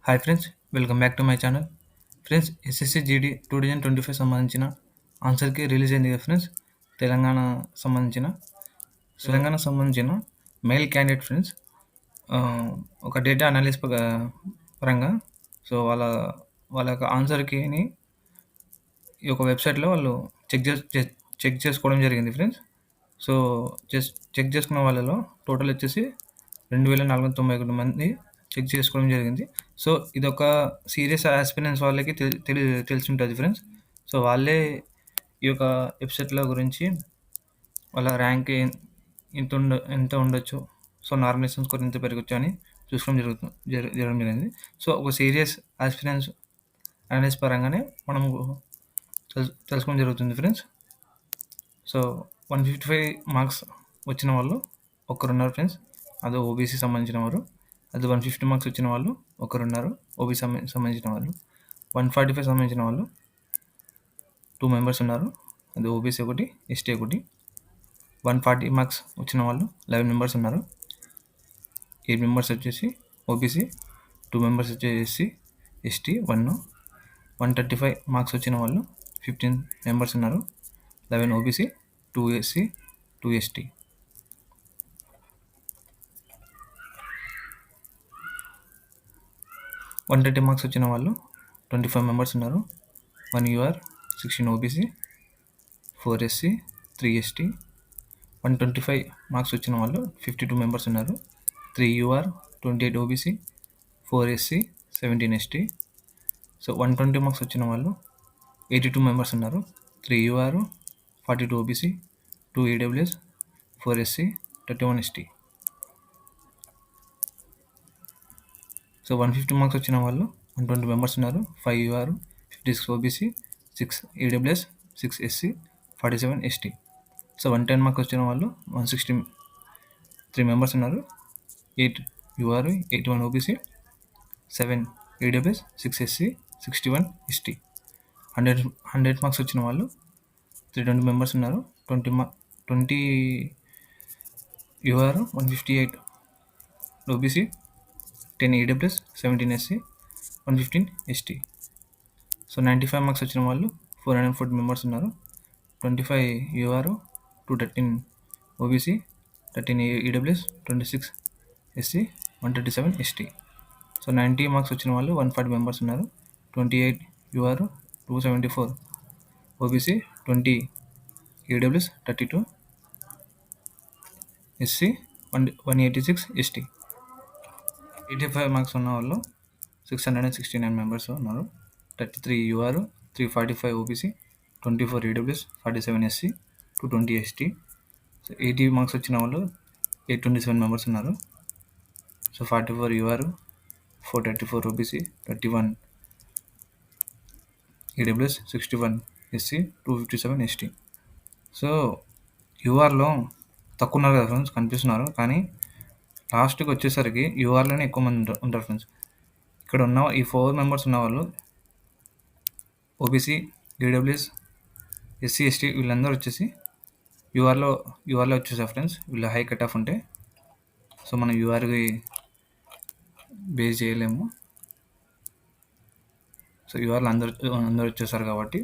Hi friends, welcome back to my channel. Friends, SSC GD 2025 సంబంధించిన ఆన్సర్కి release అయింది కదా friends. Telangana సంబంధించిన తెలంగాణ సంబంధించిన మెయిల్ క్యాండిడేట్ ఫ్రెండ్స్, ఆ, ఒక డేటా అనాలిసిస్ పరంగా సో వాళ్ళ యొక్క ఆన్సర్కి ఈ యొక్క వెబ్సైట్లో వాళ్ళు చెక్ చేసుకోవడం జరిగింది ఫ్రెండ్స్. సో చెక్ చేసుకున్న వాళ్ళలో టోటల్ వచ్చేసి 2491 మంది చెక్ చేసుకోవడం జరిగింది. సో ఇదొక సీరియస్ ఆస్పిరెంట్స్ వాళ్ళకి తెలిసి ఉంటుంది ఫ్రెండ్స్. సో వాళ్ళే ఈ యొక్క వెబ్సైట్ల గురించి వాళ్ళ ర్యాంక్ ఎంత ఉండొచ్చు, సో నార్మలైజేషన్ స్కోర్ ఎంత పెరగచ్చు అని చూసుకోవడం జరగడం జరిగింది. సో ఒక సీరియస్ ఆస్పిరెంట్స్ అనలైజ్ పరంగానే మనం తెలుసుకోవడం జరుగుతుంది ఫ్రెండ్స్. సో 155 మార్క్స్ వచ్చిన వాళ్ళు ఒకరున్నారు ఫ్రెండ్స్, అది ఓబీసీ సంబంధించిన వారు. అది 150 మార్క్స్ వచ్చిన వాళ్ళు ఒకరున్నారు, ఓబీసీ సంబంధించిన వాళ్ళు. 145 సంబంధించిన వాళ్ళు 2 మెంబర్స్ ఉన్నారు, అది ఓబీసీ ఒకటి, ఎస్టీ ఒకటి. 140 మార్క్స్ వచ్చిన వాళ్ళు 11 మెంబర్స్ ఉన్నారు, 8 మెంబర్స్ వచ్చేసి ఓబీసీ, 2 మెంబర్స్ వచ్చేసి ఎస్సీ, ఎస్టీ 1. 135 మార్క్స్ వచ్చిన వాళ్ళు 15 మెంబర్స్ ఉన్నారు, 11 ఓబీసీ, 2 ఎస్సీ, 2 ఎస్టీ. 130 మార్క్స్ వచ్చిన వాళ్ళు 25 మెంబర్స్ ఉన్నారు, 1 UR, 16 OBC, 4 SC, 3 ST. 125 marks వచ్చిన వాళ్ళు 52 మెంబర్స్ ఉన్నారు, 3 UR, 28 OBC, 4 SC, 17 ST. So 120 marks వచ్చిన వాళ్ళు 82 మెంబర్స్ ఉన్నారు, 3 UR, 42 OBC, 2 EWS, 4 SC, 31 ST. So 150 marks వచ్చిన వాళ్ళు 120 మెంబర్స్ ఉన్నారు, 5 UR, 56 OBC, 6 EWS, 6 SC, 47 ST. So 110 marks వచ్చిన వాళ్ళు 163 మెంబర్స్ ఉన్నారు, 8 UR, 81 OBC, 7 EWS, 6 SC, 61 ST. 100 marks వచ్చిన వాళ్ళు 320 మెంబర్స్ ఉన్నారు, 20 UR, 158 OBC, 10 EWS, 17 SC, 115 ST. So 95 marks వచ్చిన వాళ్ళు 440 మెంబర్స్ ఉన్నారు, 25 UR, 213 OBC, 13 EWS, 26 SC, 137 ST. So 90 marks వచ్చిన వాళ్ళు 140 మెంబర్స్ ఉన్నారు, 28 UR, 274 OBC, 20 EWS, 32 SC, 186 ST. 85 marks ఉన్న వాళ్ళు 669 మెంబర్స్ ఉన్నారు, 33 UR, 345 OBC, 24 EWS, 47 SC, 220 ST. So 80 marks వచ్చిన వాళ్ళు 827 మెంబర్స్ ఉన్నారు, so 44 UR, 434 OBC, 31 EWS, 61 SC, 257 ST. So యూఆర్లో తక్కువ ఉన్నారు కదా ఫ్రెండ్స్, కనిపిస్తున్నారు, కానీ లాస్ట్కి వచ్చేసరికి యూఆర్లోనే ఎక్కువ మంది ఉంటారు ఫ్రెండ్స్. ఇక్కడ ఉన్న ఈ 4 మెంబర్స్ ఉన్న వాళ్ళు ఓబీసీ, ఈడబ్ల్యూఎస్, ఎస్సీ, ఎస్టీ వీళ్ళందరూ వచ్చేసి యూఆర్లో వచ్చేసారు ఫ్రెండ్స్. వీళ్ళ హై కట్ ఆఫ్ ఉంటే సో మనం యూఆర్కి బేస్ చేయలేము. సో యూఆర్లో అందరూ వచ్చేసారు కాబట్టి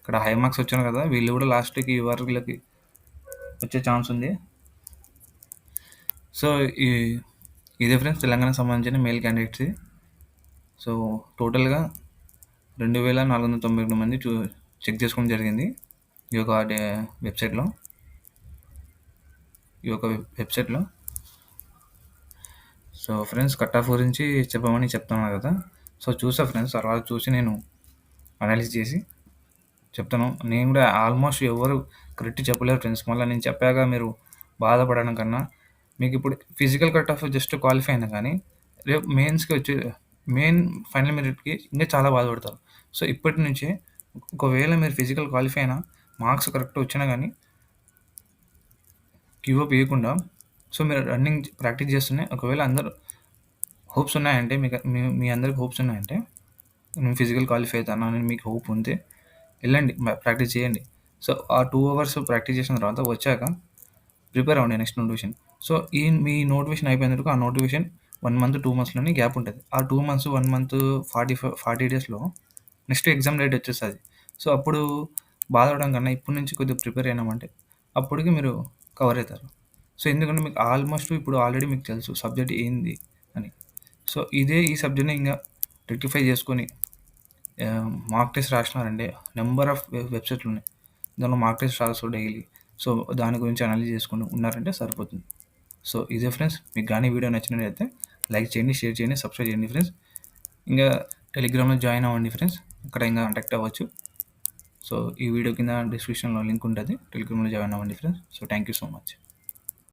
ఇక్కడ హై మార్క్స్ వచ్చాను కదా, వీళ్ళు కూడా లాస్ట్కి యూఆర్లకి వచ్చే ఛాన్స్ ఉంది. సో ఇదే ఫ్రెండ్స్ తెలంగాణకు సంబంధించిన మెయిల్ క్యాండిడేట్స్. సో టోటల్గా 2491 మంది చెక్ చేసుకోవడం జరిగింది ఈ యొక్క వెబ్సైట్లో. సో ఫ్రెండ్స్, కట్ ఆఫ్ గురించి చెప్పమని చెప్తున్నాను కదా. సో చూసా ఫ్రెండ్స్, తర్వాత చూసి నేను అనాలిసిస్ చేసి చెప్తాను. నేను కూడా ఆల్మోస్ట్ ఎవరు కరెక్ట్ చెప్పలేరు ఫ్రెండ్స్. మళ్ళీ నేను చెప్పాక మీరు బాధపడడం కన్నా మీకు ఇప్పుడు physical cut off just qualify అయినా కానీ రేపు మెయిన్స్కి వచ్చే మెయిన్ ఫైనల్ మెరిట్కి ఇంకా చాలా బాధపడతారు. సో ఇప్పటి నుంచే ఒకవేళ మీరు ఫిజికల్ క్వాలిఫై అయినా మార్క్స్ కరెక్ట్ వచ్చినా కానీ గివ్ అప్ ఇవ్వకుండా సో మీరు రన్నింగ్ ప్రాక్టీస్ చేస్తూనే, ఒకవేళ అందరూ హోప్స్ ఉన్నాయంటే మీ అందరికి హోప్స్ ఉన్నాయంటే నేను ఫిజికల్ క్వాలిఫై అవుతాను అని మీకు హోప్ ఉంటే వెళ్ళండి, ప్రాక్టీస్ చేయండి. సో ఆ 2 అవర్స్ ప్రాక్టీస్ చేసిన తర్వాత వచ్చాక ప్రిపేర్ అవ్వండి నెక్స్ట్ నోటిఫికేషన్. సో మీ నోటిఫికేషన్ అయిపోయినందుకు ఆ నోటిఫికేషన్ 1 మంత్, 2 మంత్స్‌లోనే గ్యాప్ ఉంటది. ఆ 2 మంత్స్, 1 మంత్ 40 డేస్‌లో నెక్స్ట్ ఎగ్జామ్ డేట్ వచ్చేస్తది. సో, అప్పుడు బాధపడడం కన్నా ఇప్పటి నుంచి కొద్దిగా ప్రిపేర్ అయినామంటే అప్పటికి మీరు కవర్ అయితారు. సో, ఎందుకంటే మీకు ఆల్మోస్ట్ ఇప్పుడు ఆల్రెడీ మీకు తెలుసు సబ్జెక్ట్ ఏంది అని. సో, ఈ సబ్జెక్ట్‌ని ఇంగా రెక్టిఫై చేసుకొని మాక్ టెస్ట్ రాసినారంటే నంబర్ ఆఫ్ వెబ్‌సైట్‌లున్నాయి. దానిలో మాక్ టెస్ట్ రాసు డైలీ. సో, దాని గురించి అనలైజ్ చేసుకొని ఉన్నారంటే సరిపోతుంది. సో, ఇదే ఫ్రెండ్స్. మీకు గాని వీడియో నచ్చినట్లయితే లైక్ చేయండి, షేర్ చేయండి, సబ్స్క్రైబ్ చేయండి ఫ్రెండ్స్. ఇంకా టెలిగ్రామ్‌లో జాయిన్ అవ్వండి ఫ్రెండ్స్. అక్కడ ఇంగా కాంటాక్ట్ అవ్వచ్చు. సో, ఈ వీడియో కింద డిస్క్రిప్షన్‌లో లింక్ ఉంటది. టెలిగ్రామ్‌లో జాయిన్ అవ్వండి friends. So, thank you so much.